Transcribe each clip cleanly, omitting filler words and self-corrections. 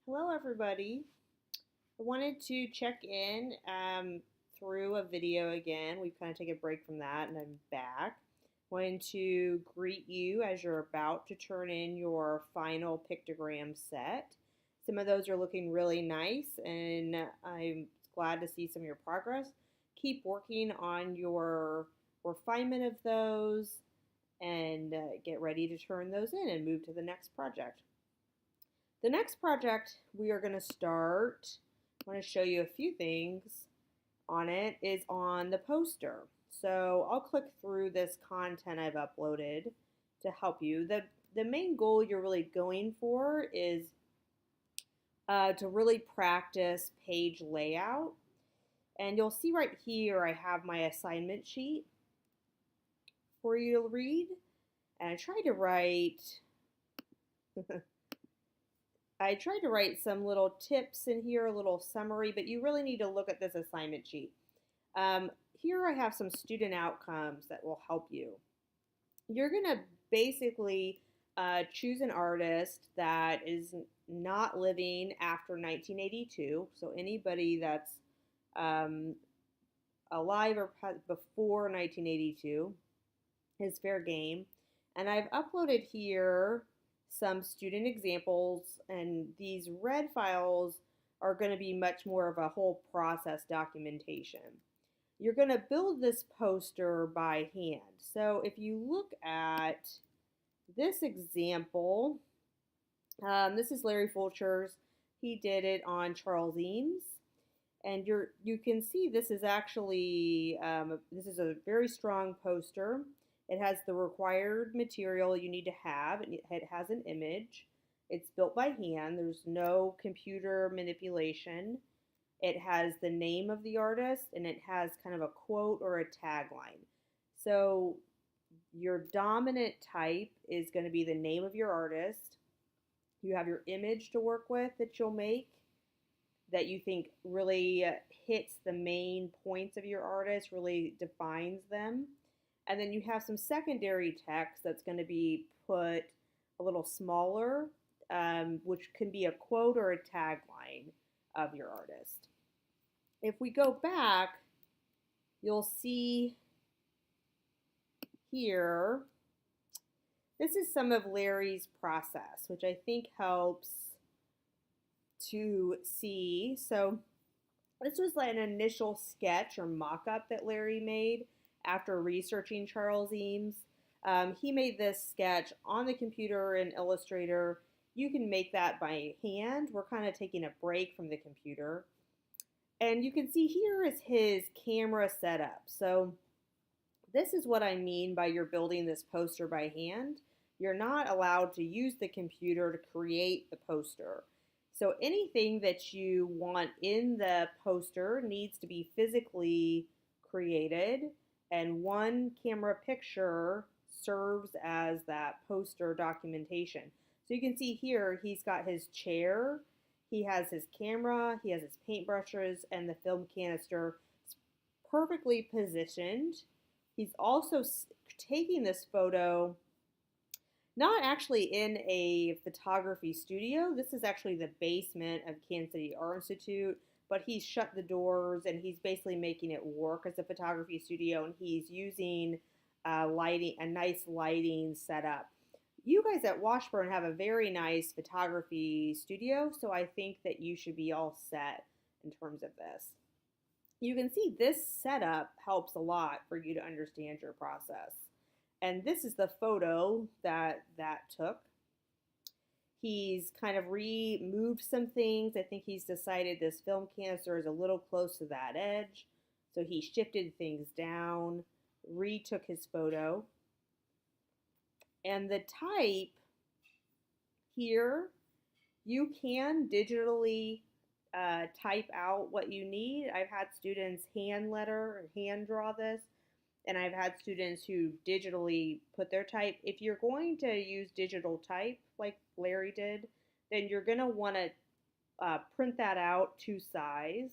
Hello, everybody. I wanted to check in through a video again. We've kind of taken a break from that, and I'm back. Wanted to greet you as you're about to turn in your final pictogram set. Some of those are looking really nice, and I'm glad to see some of your progress. Keep working on your refinement of those and get ready to turn those in and move to the next project. The next project we are going to start, I want to show you a few things on it, is on the poster. So I'll click through this content I've uploaded to help you. The main goal you're really going for is to really practice page layout. And you'll see right here I have my assignment sheet for you to read. And I tried to write some little tips in here, a little summary, but you really need to look at this assignment sheet. Here I have some student outcomes that will help you. You're going to basically choose an artist that is not living after 1982, so anybody that's um, alive or before 1982 is fair game. And I've uploaded here some student examples, and these red files are going to be much more of a whole process documentation. You're going to build this poster by hand. So if you look at this example, this is Larry Fulcher's. He did it on Charles Eames. And you can see this is actually, this is a very strong poster. It has the required material you need to have. It has an image. It's built by hand. There's no computer manipulation. It has the name of the artist, and it has kind of a quote or a tagline. So your dominant type is going to be the name of your artist. You have your image to work with that you'll make that you think really hits the main points of your artist, really defines them. And then you have some secondary text that's going to be put a little smaller, which can be a quote or a tagline of your artist. If we go back, you'll see here, this is some of Larry's process, which I think helps to see. So this was like an initial sketch or mock-up that Larry made after researching Charles Eames. He made this sketch on the computer in Illustrator. You can make that by hand. We're kind of taking a break from the computer. And you can see here is his camera setup. So this is what I mean by you're building this poster by hand. You're not allowed to use the computer to create the poster. So anything that you want in the poster needs to be physically created, and one camera picture serves as that poster documentation. So you can see here he's got his chair, he has his camera, he has his paintbrushes, and the film canister perfectly positioned. He's also taking this photo not actually in a photography studio. This is actually the basement of Kansas City Art Institute, but he's shut the doors and he's basically making it work as a photography studio, and he's using lighting, a nice lighting setup. You guys at Washburn have a very nice photography studio, so I think that you should be all set in terms of this. You can see this setup helps a lot for you to understand your process. And this is the photo that took. He's kind of removed some things. I think he's decided this film canister is a little close to that edge. So he shifted things down, retook his photo. And the type here, you can digitally type out what you need. I've had students hand letter or hand draw this, and I've had students who digitally put their type. If you're going to use digital type like Larry did, then you're going to want to print that out to size.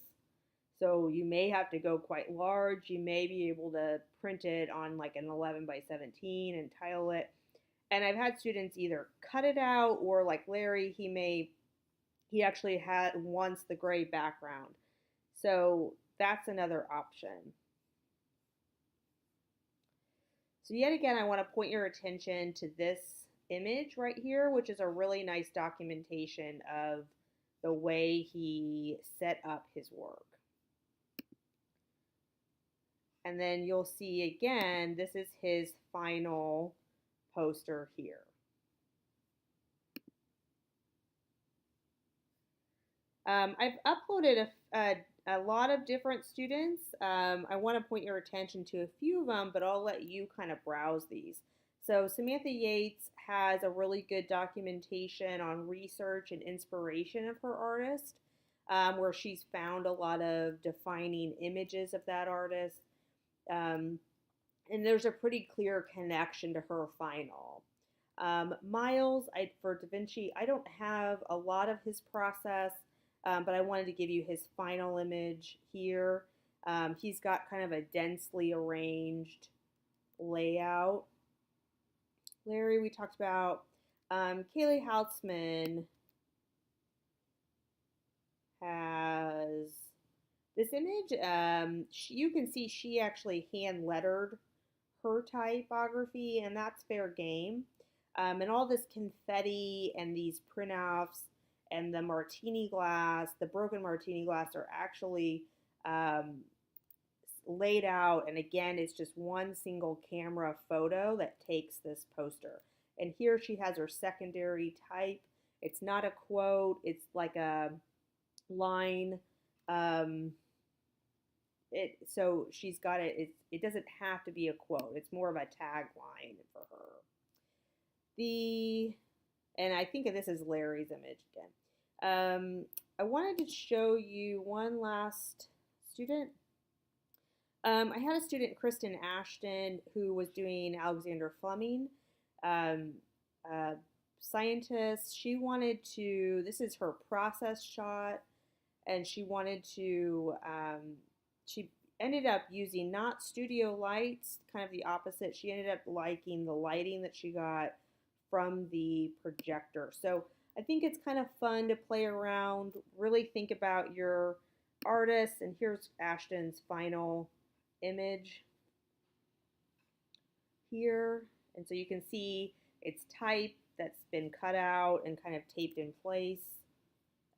So you may have to go quite large. You may be able to print it on like an 11 by 17 and tile it. And I've had students either cut it out, or like Larry, he may He actually wants the gray background. So that's another option. So yet again, I want to point your attention to this image right here, which is a really nice documentation of the way he set up his work. And then you'll see again, this is his final poster here. I've uploaded a lot of different students. I want to point your attention to a few of them, but I'll let you kind of browse these. So Samantha Yates has a really good documentation on research and inspiration of her artist, where she's found a lot of defining images of that artist. Um, and there's a pretty clear connection to her final. Miles, for Da Vinci, I don't have a lot of his process, but I wanted to give you his final image here. He's got kind of a densely arranged layout. Larry, we talked about. Kaylee Houtsman has this image. You can see she actually hand lettered her typography, and that's fair game. And all this confetti and these printouts and the martini glass, the broken martini glass, are actually laid out. And again, it's just one single camera photo that takes this poster. And here she has her secondary type. It's not a quote, it's like a line. So she's got it. It doesn't have to be a quote. It's more of a tagline for her. And I think this is Larry's image again. I wanted to show you one last student. I had a student, Kristen Ashton, who was doing Alexander Fleming, scientist. She wanted to. This is her process shot, and she wanted to. She ended up using not studio lights, kind of the opposite. She ended up liking the lighting that she got from the projector. So I think it's kind of fun to play around, really think about your artists. And here's Ashton's final image here. And so you can see it's type that's been cut out and kind of taped in place.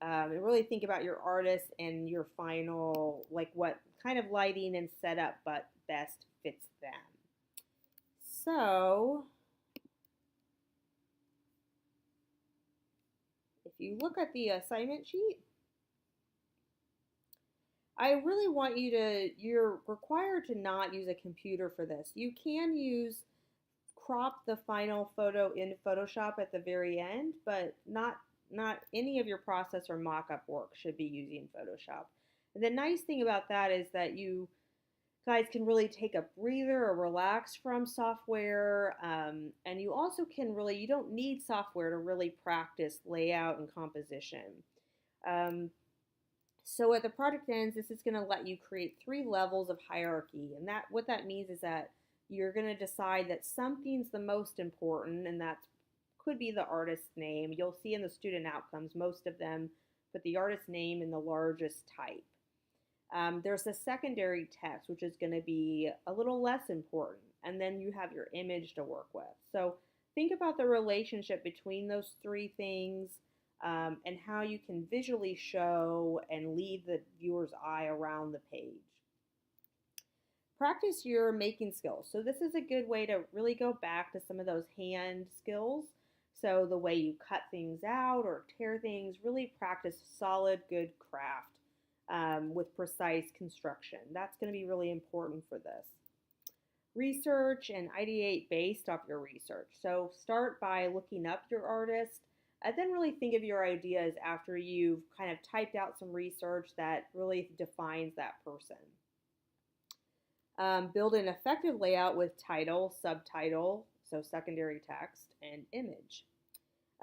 And really think about your artist and your final, like what kind of lighting and setup but best fits them. So if you look at the assignment sheet, I really want you're required to not use a computer for this. You can crop the final photo in Photoshop at the very end, but not any of your process or mock-up work should be using Photoshop. And the nice thing about that is that you guys can really take a breather or relax from software. And you also you don't need software to really practice layout and composition. So at the project ends, this is going to let you create 3 levels of hierarchy. And what that means is that you're going to decide that something's the most important, and that could be the artist's name. You'll see in the student outcomes, most of them put the artist's name in the largest type. There's a secondary text, which is going to be a little less important. And then you have your image to work with. So think about the relationship between those 3 things, and how you can visually show and lead the viewer's eye around the page. Practice your making skills. So this is a good way to really go back to some of those hand skills. So the way you cut things out or tear things, really practice solid, good craft with precise construction. That's going to be really important for this. Research and ideate based off your research. So start by looking up your artist, and then really think of your ideas after you've kind of typed out some research that really defines that person. Build an effective layout with title, subtitle, so secondary text, and image.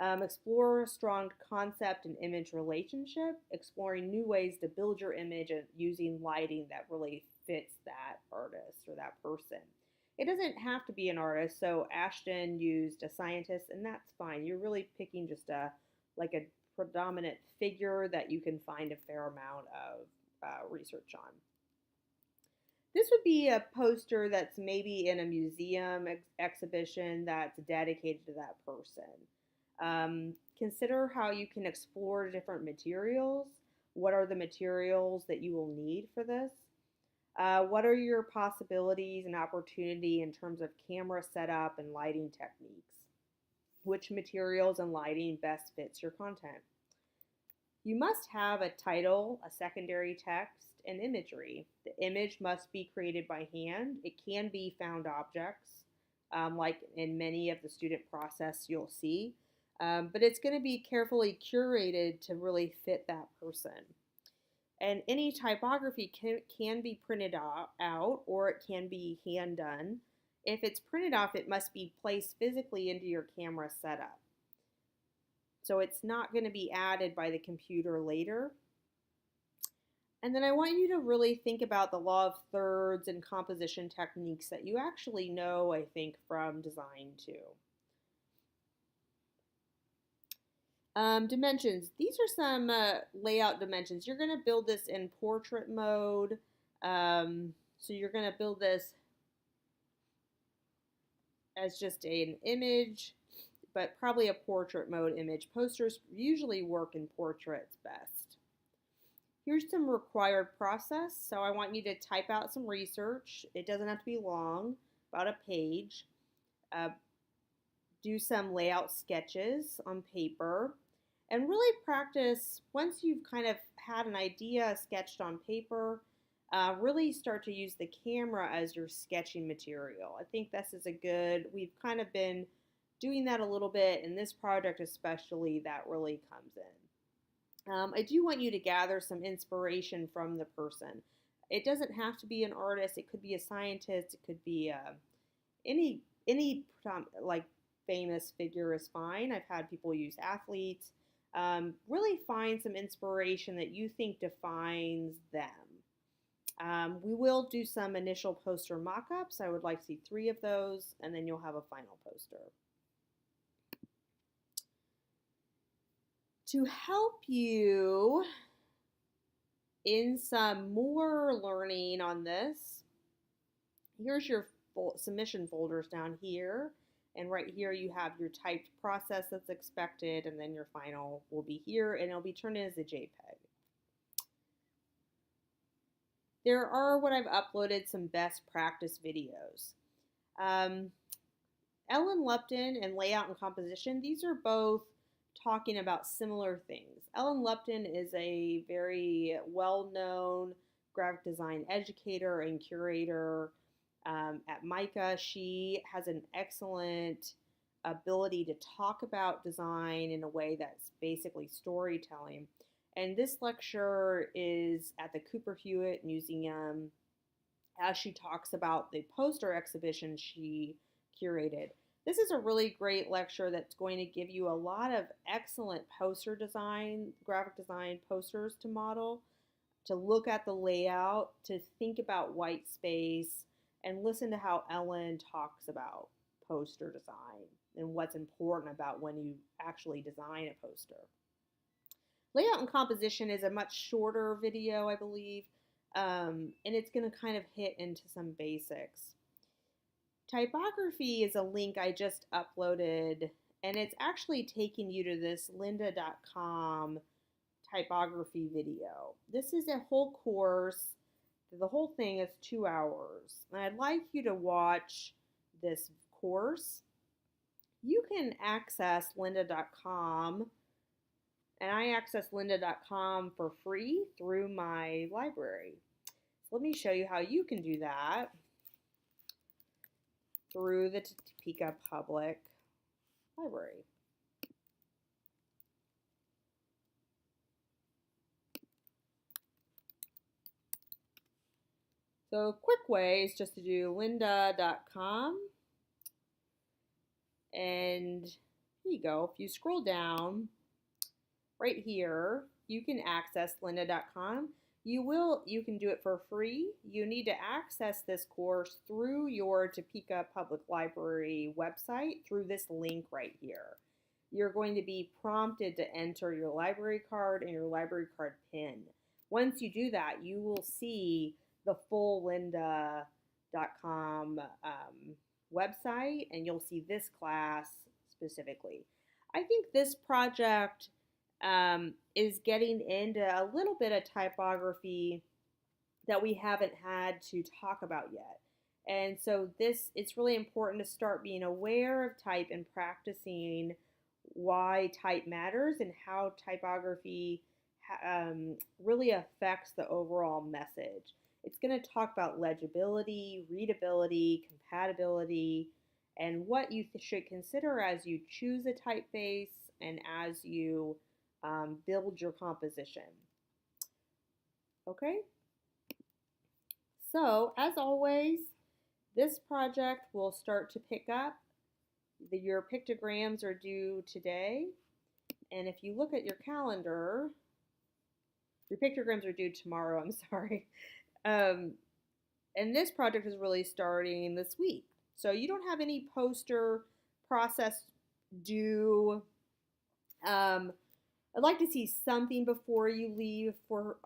Explore a strong concept and image relationship, exploring new ways to build your image and using lighting that really fits that artist or that person. It doesn't have to be an artist, so Ashton used a scientist, and that's fine. You're really picking just a predominant figure that you can find a fair amount of research on. This would be a poster that's maybe in a museum exhibition that's dedicated to that person. Consider how you can explore different materials. What are the materials that you will need for this? What are your possibilities and opportunity in terms of camera setup and lighting techniques? Which materials and lighting best fits your content? You must have a title, a secondary text, and imagery. The image must be created by hand. It can be found objects, like in many of the student process you'll see, but it's going to be carefully curated to really fit that person. And any typography can be printed out or it can be hand done. If it's printed off, it must be placed physically into your camera setup. So it's not going to be added by the computer later. And then I want you to really think about the law of thirds and composition techniques that you actually know, I think, from design too. Dimensions. These are some layout dimensions. You're going to build this in portrait mode. So you're going to build this as just an image, but probably a portrait mode image. Posters usually work in portraits best. Here's some required process. So I want you to type out some research. It doesn't have to be long, about a page. Do some layout sketches on paper. And really practice, once you've kind of had an idea sketched on paper, really start to use the camera as your sketching material. I think this is we've kind of been doing that a little bit, in this project especially, that really comes in. I do want you to gather some inspiration from the person. It doesn't have to be an artist, it could be a scientist, it could be any like famous figure is fine. I've had people use athletes. Really find some inspiration that you think defines them. We will do some initial poster mock-ups. I would like to see 3 of those, and then you'll have a final poster. To help you in some more learning on this, here's your submission folders down here. And right here you have your typed process that's expected, and then your final will be here, and it'll be turned in as a JPEG. There are what I've uploaded some best practice videos. Ellen Lupton and Layout and Composition, these are both talking about similar things. Ellen Lupton is a very well-known graphic design educator and curator at MICA. She has an excellent ability to talk about design in a way that's basically storytelling. And this lecture is at the Cooper Hewitt Museum as she talks about the poster exhibition she curated. This is a really great lecture that's going to give you a lot of excellent poster design, graphic design posters to model, to look at the layout, to think about white space, and listen to how Ellen talks about poster design and what's important about when you actually design a poster. Layout and Composition is a much shorter video, I believe, and it's going to kind of hit into some basics. Typography is a link I just uploaded, and it's actually taking you to this lynda.com typography video. This is a whole course. The whole thing is 2 hours. And I'd like you to watch this course. You can access lynda.com, and I access lynda.com for free through my library. So let me show you how you can do that through the Topeka Public Library. So a quick way is just to do lynda.com, and here you go. If you scroll down right here, you can access lynda.com. You can do it for free. You need to access this course through your Topeka Public Library website through this link right here. you're going to be prompted to enter your library card and your library card PIN. Once you do that, you will see the full lynda.com website, and you'll see this class specifically. I think this project is getting into a little bit of typography that we haven't had to talk about yet. And so it's really important to start being aware of type and practicing why type matters and how typography really affects the overall message. It's going to talk about legibility, readability, compatibility, and what you should consider as you choose a typeface and as you build your composition. Okay? So, as always, this project will start to pick up. Your pictograms are due today. And if you look at your calendar, your pictograms are due tomorrow, I'm sorry. And this project is really starting this week. So you don't have any poster process due. I'd like to see something before you leave for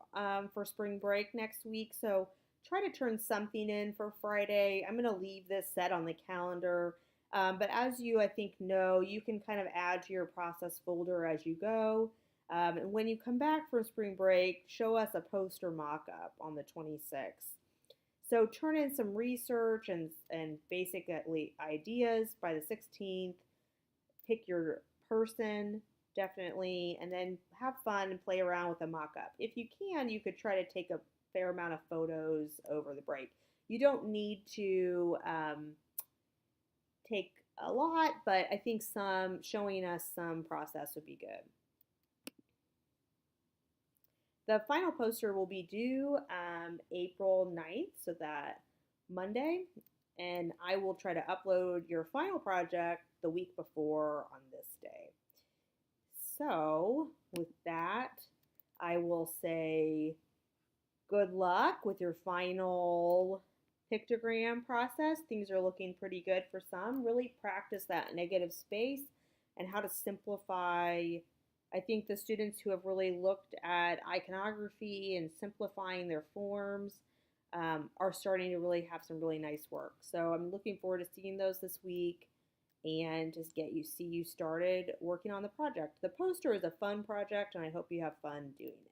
spring break next week. So try to turn something in for Friday. I'm going to leave this set on the calendar. But as you, I think, know, you can kind of add to your process folder as you go. And when you come back from spring break, show us a poster mock-up on the 26th. So turn in some research and basic ideas by the 16th. Pick your person, definitely, and then have fun and play around with a mock-up. If you can, you could try to take a fair amount of photos over the break. You don't need to take a lot, but I think showing us some process would be good. The final poster will be due April 9th, so that Monday, and I will try to upload your final project the week before on this day. So with that, I will say good luck with your final pictogram process. Things are looking pretty good for some. Really practice that negative space and how to simplify. I think the students who have really looked at iconography and simplifying their forms are starting to really have some really nice work. So I'm looking forward to seeing those this week and just see you started working on the project. The poster is a fun project, and I hope you have fun doing it.